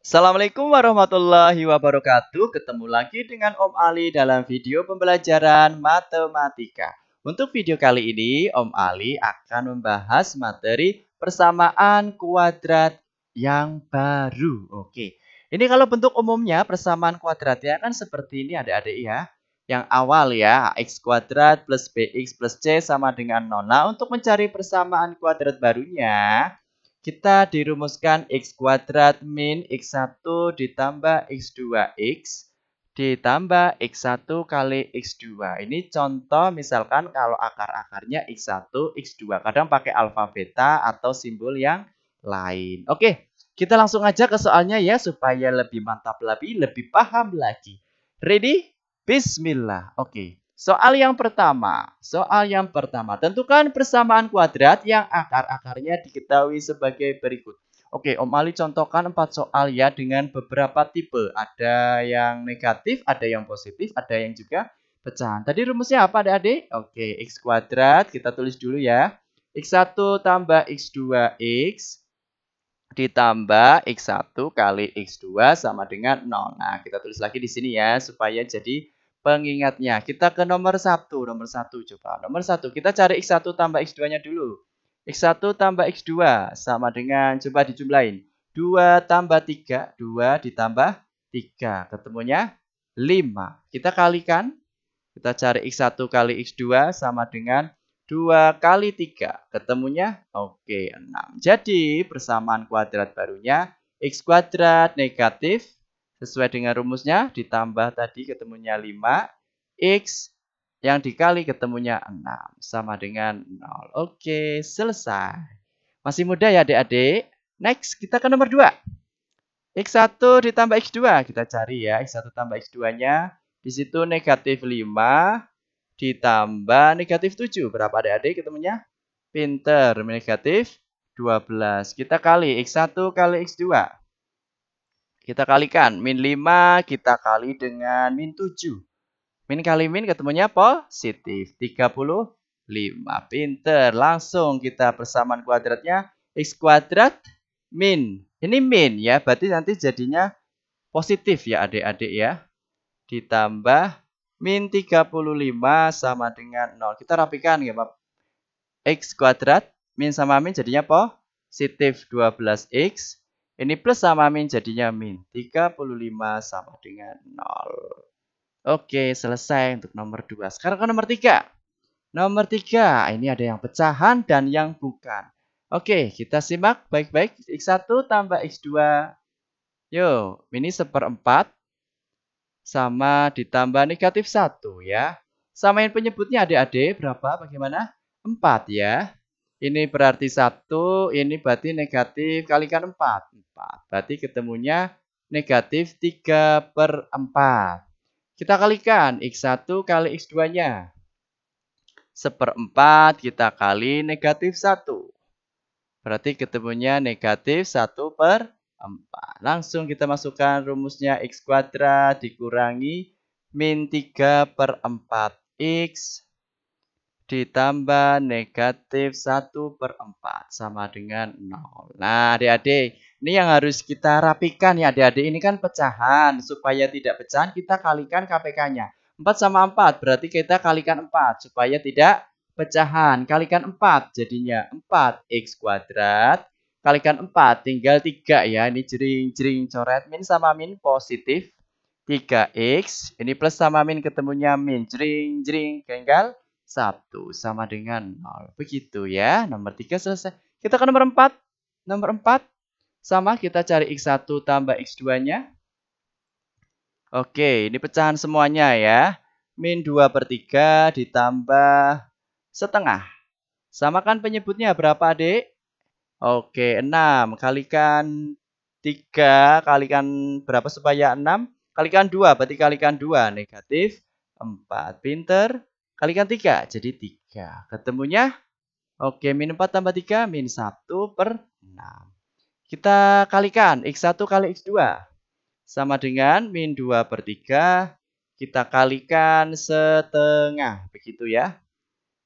Assalamualaikum warahmatullahi wabarakatuh. Ketemu lagi dengan Om Ali dalam video pembelajaran matematika. Untuk video kali ini, Om Ali akan membahas materi persamaan kuadrat yang baru. Oke, ini kalau bentuk umumnya persamaan kuadratnya kan seperti ini adik-adik ya. Yang awal ya, x kuadrat plus bx plus c sama dengan 0. Nah, untuk mencari persamaan kuadrat barunya, kita dirumuskan x kuadrat min x1 ditambah x2x ditambah x1 kali x2. Ini contoh misalkan kalau akar-akarnya x1, x2. Kadang pakai alfa beta atau simbol yang lain. Oke, kita langsung aja ke soalnya ya supaya lebih mantap lagi, lebih paham lagi. Ready? Bismillah. Oke. Soal yang pertama. Tentukan persamaan kuadrat yang akar-akarnya diketahui sebagai berikut. Oke, Om Ali contohkan 4 soal ya dengan beberapa tipe. Ada yang negatif, ada yang positif, ada yang juga pecahan. Tadi rumusnya apa adik-adik? Oke, x kuadrat kita tulis dulu ya. x1 tambah x2x ditambah x1 kali x2 sama dengan 0. Nah, kita tulis lagi di sini ya supaya jadi pengingatnya. Kita ke nomor 1. Nomor 1 coba. Nomor 1 kita cari x1 tambah x2-nya dulu. x1 tambah x2 sama dengan, coba dijumlahin. 2 tambah 3, 2 ditambah 3. Ketemunya 5. Kita kalikan. Kita cari x1 kali x2 sama dengan 2 kali 3. Ketemunya oke 6. Jadi persamaan kuadrat barunya x kuadrat negatif sesuai dengan rumusnya ditambah tadi ketemunya 5. X yang dikali ketemunya 6 sama dengan 0. Oke, selesai. Masih mudah ya adik-adik? Next, kita ke nomor 2. X1 ditambah X2. Kita cari ya X1 tambah X2-nya. Di situ negatif 5 ditambah negatif 7. Berapa adik-adik ketemunya? Pinter, negatif 12. Kita kali X1 kali X2. Kita kalikan. Min 5 kita kali dengan min 7. Min kali min ketemunya positif. 35. Pinter. Langsung kita persamaan kuadratnya. X kuadrat min. Ini min ya. Berarti nanti jadinya positif ya adik-adik ya. Ditambah min 35 sama dengan 0. Kita rapikan ya Pak. X kuadrat min sama min jadinya positif 12x. Ini plus sama min jadinya min 35 sama dengan 0. Oke, selesai untuk nomor 2. Sekarang ke nomor 3. Nomor 3, ini ada yang pecahan dan yang bukan. Oke, kita simak baik-baik. X1 tambah X2. Yo, ini seperempat sama ditambah negatif 1 ya. Samain penyebutnya adik-adik berapa? Bagaimana? 4 ya. Ini berarti 1, ini berarti negatif kalikan 4. 4. Berarti ketemunya negatif 3/4. Kita kalikan X1 kali X2-nya. Seperempat kita kali negatif 1. Berarti ketemunya negatif 1/4. Langsung kita masukkan rumusnya x kuadrat dikurangi min 3/4 x ditambah negatif 1/4 sama dengan 0. Nah adik-adik, ini yang harus kita rapikan ya adik-adik. Ini kan pecahan. Supaya tidak pecahan kita kalikan KPK-nya. 4 sama 4 berarti kita kalikan 4 supaya tidak pecahan. Kalikan 4 jadinya 4x kuadrat. Kalikan 4 tinggal 3 ya. Ini jering-jering coret min sama min positif 3x. Ini plus sama min ketemunya min. Jering-jering tinggal 1 sama dengan 0. Begitu ya. Nomor 3 selesai. Kita ke nomor 4. Nomor 4 sama kita cari x1 tambah x2-nya. Oke, ini pecahan semuanya ya. Min 2/3 ditambah setengah. Samakan penyebutnya berapa adik? Oke, 6 kalikan 3 kalikan berapa supaya 6? Kalikan 2, berarti kalikan 2 negatif 4. Pinter. Kalikan 3 jadi 3. Ketemunya oke, min 4 tambah 3 min 1/6. Kita kalikan x1 kali x2 sama dengan min 2/3. Kita kalikan setengah. Begitu ya.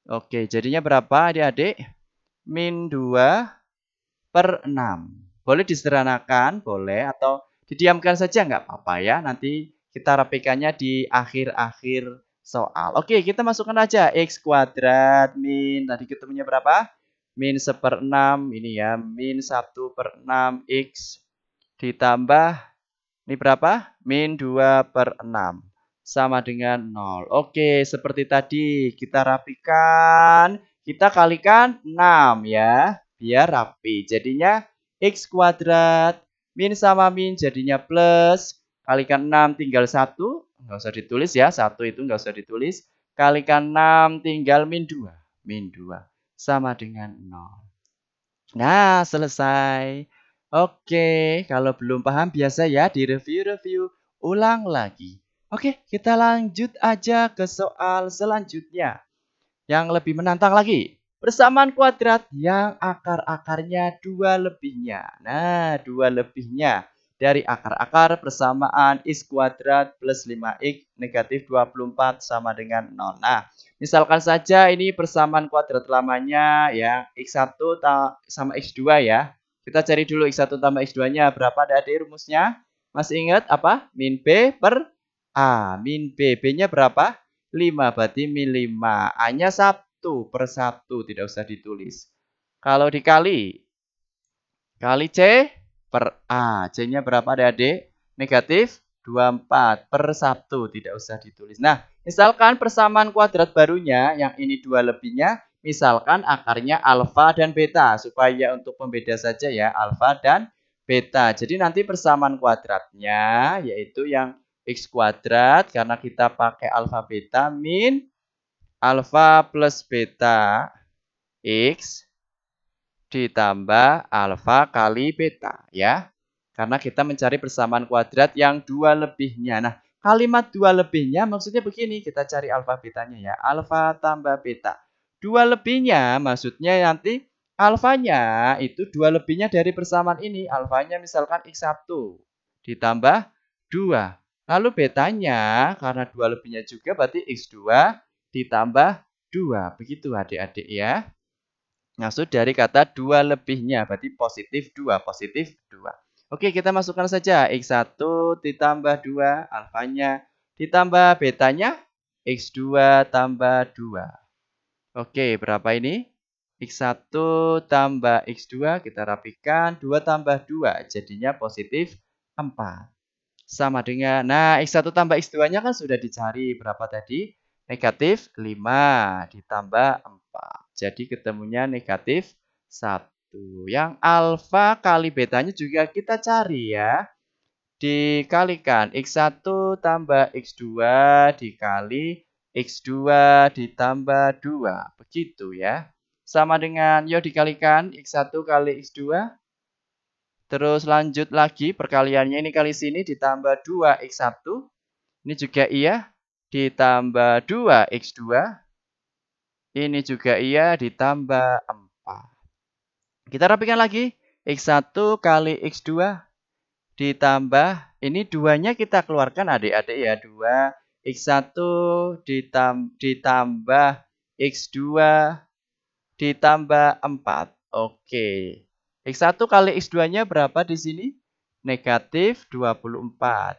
Oke, jadinya berapa adik-adik? Min 2/6. Boleh disederhanakan, boleh, atau Didiamkan saja nggak apa-apa ya. Nanti kita rapikannya di akhir-akhir soal. Oke, kita masukkan aja X kuadrat min, tadi ketemunya berapa? Min 1/6, ini ya, min 1/6 X ditambah, ini berapa? Min 2/6. Sama dengan 0. Oke, seperti tadi kita rapikan, kita kalikan 6 ya, biar rapi. Jadinya X kuadrat min sama min jadinya plus, kalikan 6 tinggal 1, nggak usah ditulis ya, 1 itu nggak usah ditulis. Kalikan 6 tinggal min 2, sama dengan 0. Nah, selesai. Oke, kalau belum paham biasa ya direview-review ulang lagi. Oke, kita lanjut aja ke soal selanjutnya. Yang lebih menantang lagi. Persamaan kuadrat yang akar-akarnya 2 lebihnya. Nah, 2 lebihnya. Dari akar-akar persamaan X kuadrat plus 5X negatif 24 sama dengan 0. Nah, misalkan saja ini persamaan kuadrat lamanya ya. X1 sama X2 ya. Kita cari dulu X1 tambah X2-nya. Berapa adik rumusnya? Masih ingat apa? Min B per A. Min B. B-nya berapa? 5. Berarti min 5. A-nya 1/1. Tidak usah ditulis. Kalau dikali. Kali C per A. C-nya berapa adik-adik? Negatif 24/1. Tidak usah ditulis. Nah, misalkan persamaan kuadrat barunya, yang ini 2 lebihnya, misalkan akarnya alfa dan beta. Supaya untuk pembeda saja ya, alfa dan beta. Jadi nanti persamaan kuadratnya, yaitu yang X kuadrat, karena kita pakai alfa beta, min alfa plus beta X ditambah alfa kali beta ya. Karena kita mencari persamaan kuadrat yang 2 lebihnya. Nah, kalimat 2 lebihnya maksudnya begini. Kita cari alfa betanya ya. Alfa tambah beta. 2 lebihnya maksudnya nanti alfanya itu 2 lebihnya dari persamaan ini. Alfanya misalkan X1 ditambah 2. Lalu betanya karena 2 lebihnya juga berarti X2 ditambah 2. Begitu adik-adik ya. Maksud dari kata 2 lebihnya, berarti positif 2, positif 2. Oke, kita masukkan saja X1 ditambah 2, alfanya ditambah betanya, X2 tambah 2. Oke, berapa ini? X1 tambah X2, kita rapikan, 2 tambah 2, jadinya positif 4. Sama dengan, nah X1 tambah X2-nya kan sudah dicari, berapa tadi? Negatif 5 ditambah 4. Jadi ketemunya negatif 1. Yang alfa kali betanya juga kita cari ya. Dikalikan X1 tambah X2 dikali X2 ditambah 2. Begitu ya. Sama dengan, yuk dikalikan X1 kali X2. Terus lanjut lagi perkaliannya ini kali sini ditambah 2X1. Ini juga iya. Ditambah 2X2. Ini juga iya ditambah 4. Kita rapikan lagi. X1 kali X2 ditambah, ini 2-nya kita keluarkan adik-adik ya. 2 X1 ditambah X2 ditambah 4. Oke. X1 kali X2-nya berapa di sini? Negatif 24.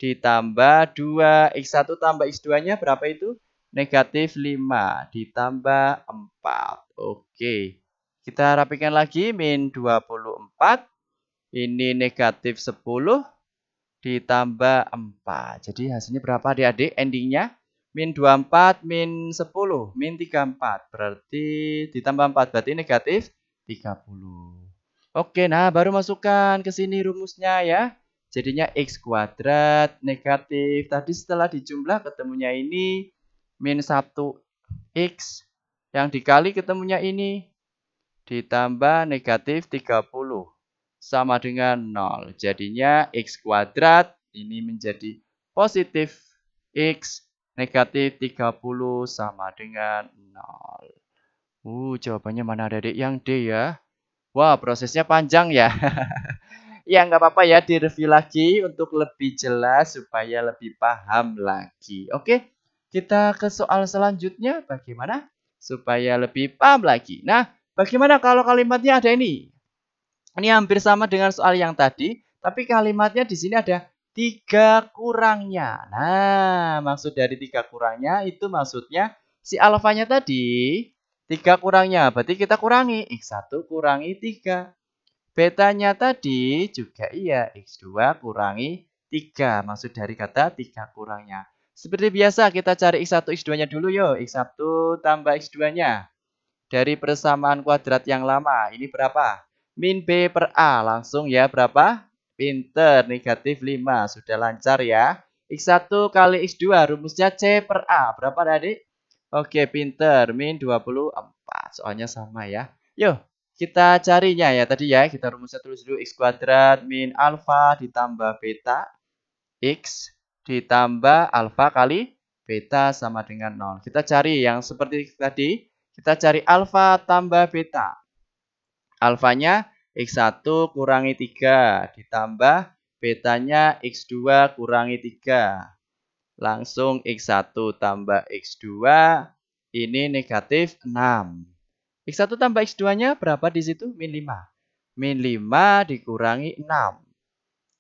Ditambah 2. X1 tambah X2-nya berapa itu? Negatif 5 ditambah 4. Oke. Kita rapikan lagi. Min 24. Ini negatif 10 ditambah 4. Jadi hasilnya berapa adik-adik? Endingnya min 24 min 10 min 34. Berarti ditambah 4. Berarti negatif 30. Oke, nah baru masukkan ke sini rumusnya ya. Jadinya X kuadrat negatif. Tadi setelah dijumlah ketemunya ini min 1X. Yang dikali ketemunya ini. Ditambah negatif 30. Sama dengan 0. Jadinya X kuadrat ini menjadi positif X negatif 30 sama dengan 0. Jawabannya mana adik? Yang D ya. Wah, prosesnya panjang ya. Ya, nggak apa-apa ya, direview lagi untuk lebih jelas supaya lebih paham lagi. Oke, kita ke soal selanjutnya. Bagaimana? Supaya lebih paham lagi. Nah, bagaimana kalau kalimatnya ada ini? Ini hampir sama dengan soal yang tadi, Tapi kalimatnya di sini ada 3 kurangnya. Nah, maksud dari 3 kurangnya itu maksudnya si alfanya tadi 3 kurangnya. Berarti kita kurangi. X1 kurangi 3. Betanya tadi juga iya. X2 kurangi 3. Maksud dari kata 3 kurangnya. Seperti biasa kita cari X1, X2-nya dulu yuk. X1 tambah X2-nya. Dari persamaan kuadrat yang lama. Ini berapa? Min B per A. Langsung ya berapa? Pinter. Negatif 5. Sudah lancar ya. X1 kali X2. Rumusnya C per A. Berapa tadi? Oke, pinter. Min 24. Soalnya sama ya. Yuk, kita carinya ya. Tadi ya, kita rumusnya tulis dulu. X kuadrat min alfa ditambah beta. X ditambah alfa kali beta sama dengan 0. Kita cari yang seperti tadi. Kita cari alfa tambah beta. Alfanya X1 kurangi 3. Ditambah betanya X2 kurangi 3. Langsung X1 tambah X2. Ini negatif 6. X1 tambah X2-nya berapa di situ? Min 5. Min 5 dikurangi 6.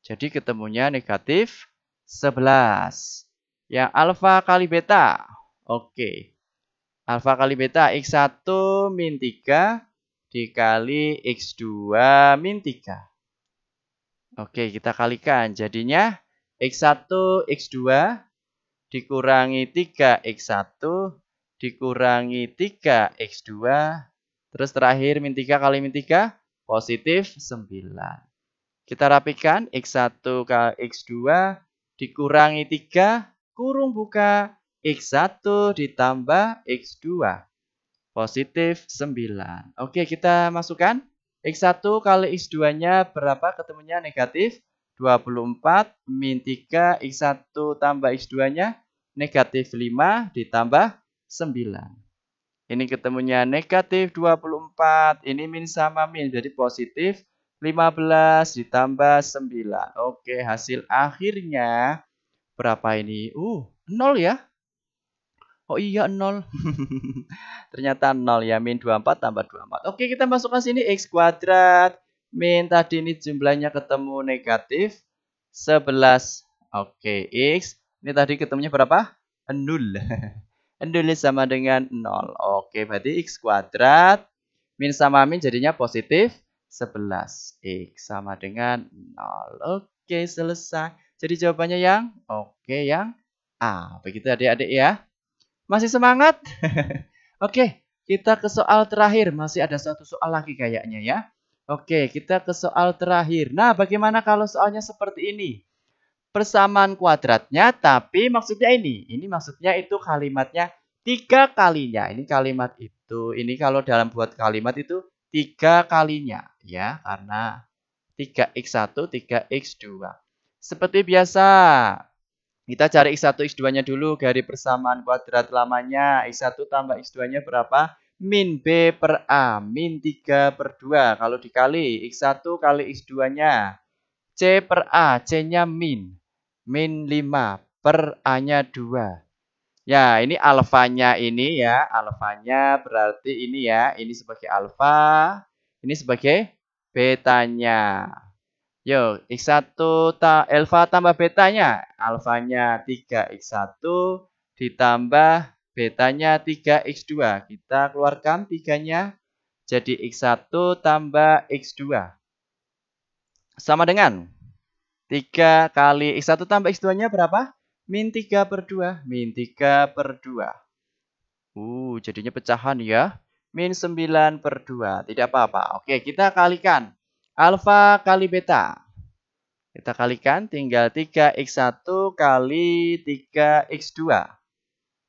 Jadi ketemunya negatif 11. Yang alfa kali beta. Oke. Alfa kali beta X1 min 3 dikali X2 min 3. Oke, kita kalikan. Jadinya X1 X2 dikurangi 3 X1 dikurangi 3 X2. Terus terakhir min 3 kali min 3 positif 9. Kita rapikan X1 kali X2 dikurangi 3 kurung buka X1 ditambah X2. Positif 9. Oke, kita masukkan. X1 kali X2-nya berapa? Ketemunya negatif 24 min 3 X1 tambah X2-nya negatif 5 ditambah 9. Ini ketemunya negatif 24. Ini min sama min. Jadi positif 15 ditambah 9. Oke, hasil akhirnya berapa ini? 0 ya. Oh iya 0. Ternyata 0 ya. Min 24 tambah 24. Oke, kita masukkan sini X kuadrat. Min tadi ini jumlahnya ketemu negatif 11. Oke, X. Ini tadi ketemunya berapa? 0. 0 sama dengan 0. Oke, berarti X kuadrat. Min sama min jadinya positif 11. X sama dengan 0. Oke, selesai. Jadi jawabannya yang yang A. Begitu adik-adik ya. Masih semangat? Oke, kita ke soal terakhir. Masih ada satu soal lagi kayaknya ya. Oke, kita ke soal terakhir. Nah, bagaimana kalau soalnya seperti ini? Persamaan kuadratnya, tapi maksudnya ini. Ini maksudnya itu kalimatnya 3 kalinya. Ini kalimat itu. Ini kalau dalam buat kalimat itu 3 kalinya. Ya, karena 3x1, 3x2. Seperti biasa. Kita cari X1, X2-nya dulu dari persamaan kuadrat lamanya. X1 tambah X2-nya berapa? Min B per A. Min 3 per 2. Kalau dikali X1 kali X2-nya. C per A. C-nya min. Min 5 per A-nya 2. Ya, ini alfanya ini ya. Alfanya berarti ini ya. Ini sebagai alfa. Ini sebagai betanya. Yo, X1 alfa tambah betanya. Alfanya 3x1 ditambah betanya 3x2. Kita keluarkan 3-nya jadi x1 tambah x2. Sama dengan 3 kali x1 tambah x2-nya berapa? Min 3 per 2. Min 3 per 2. Jadinya pecahan ya. Min 9 per 2. Tidak apa-apa. Oke, kita kalikan. Alfa kali beta. Kita kalikan tinggal 3x1 kali 3x2.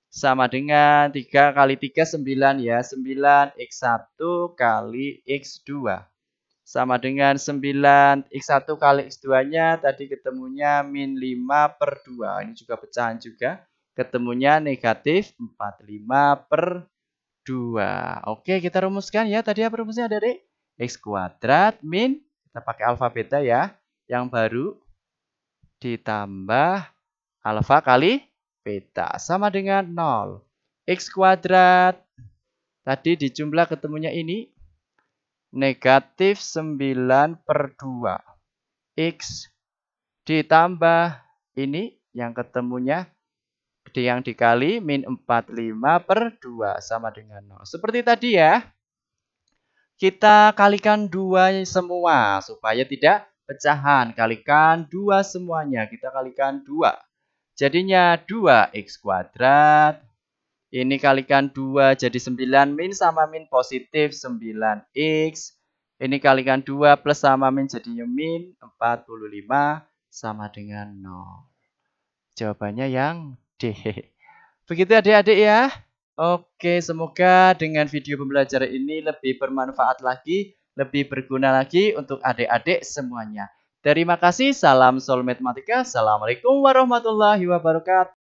Sama dengan 3 kali 3, 9 ya. 9x1 kali x2. Sama dengan 9x1 kali x2-nya tadi ketemunya min 5 per 2. Ini juga pecahan juga. Ketemunya negatif 45 per 2. Oke, kita rumuskan ya. Tadi apa rumusnya adik-adik? X kuadrat min, kita pakai alfa beta ya. Yang baru ditambah alfa kali beta. Sama dengan 0. X kuadrat. Tadi di jumlah ketemunya ini. Negatif 9 per 2. X ditambah ini yang ketemunya yang dikali min 45/2 sama dengan 0. Seperti tadi ya. Kita kalikan 2 semua supaya tidak pecahan. Kalikan 2 semuanya. Kita kalikan 2. Jadinya 2x kuadrat. Ini kalikan 2 jadi 9 min sama min positif 9x. Ini kalikan 2 plus sama min jadinya min 45 sama dengan 0. Jawabannya yang D. Begitu adik-adik ya. Oke, semoga dengan video pembelajaran ini lebih bermanfaat lagi, lebih berguna lagi untuk adik-adik semuanya. Terima kasih. Salam Soul Matematika. Assalamualaikum warahmatullahi wabarakatuh.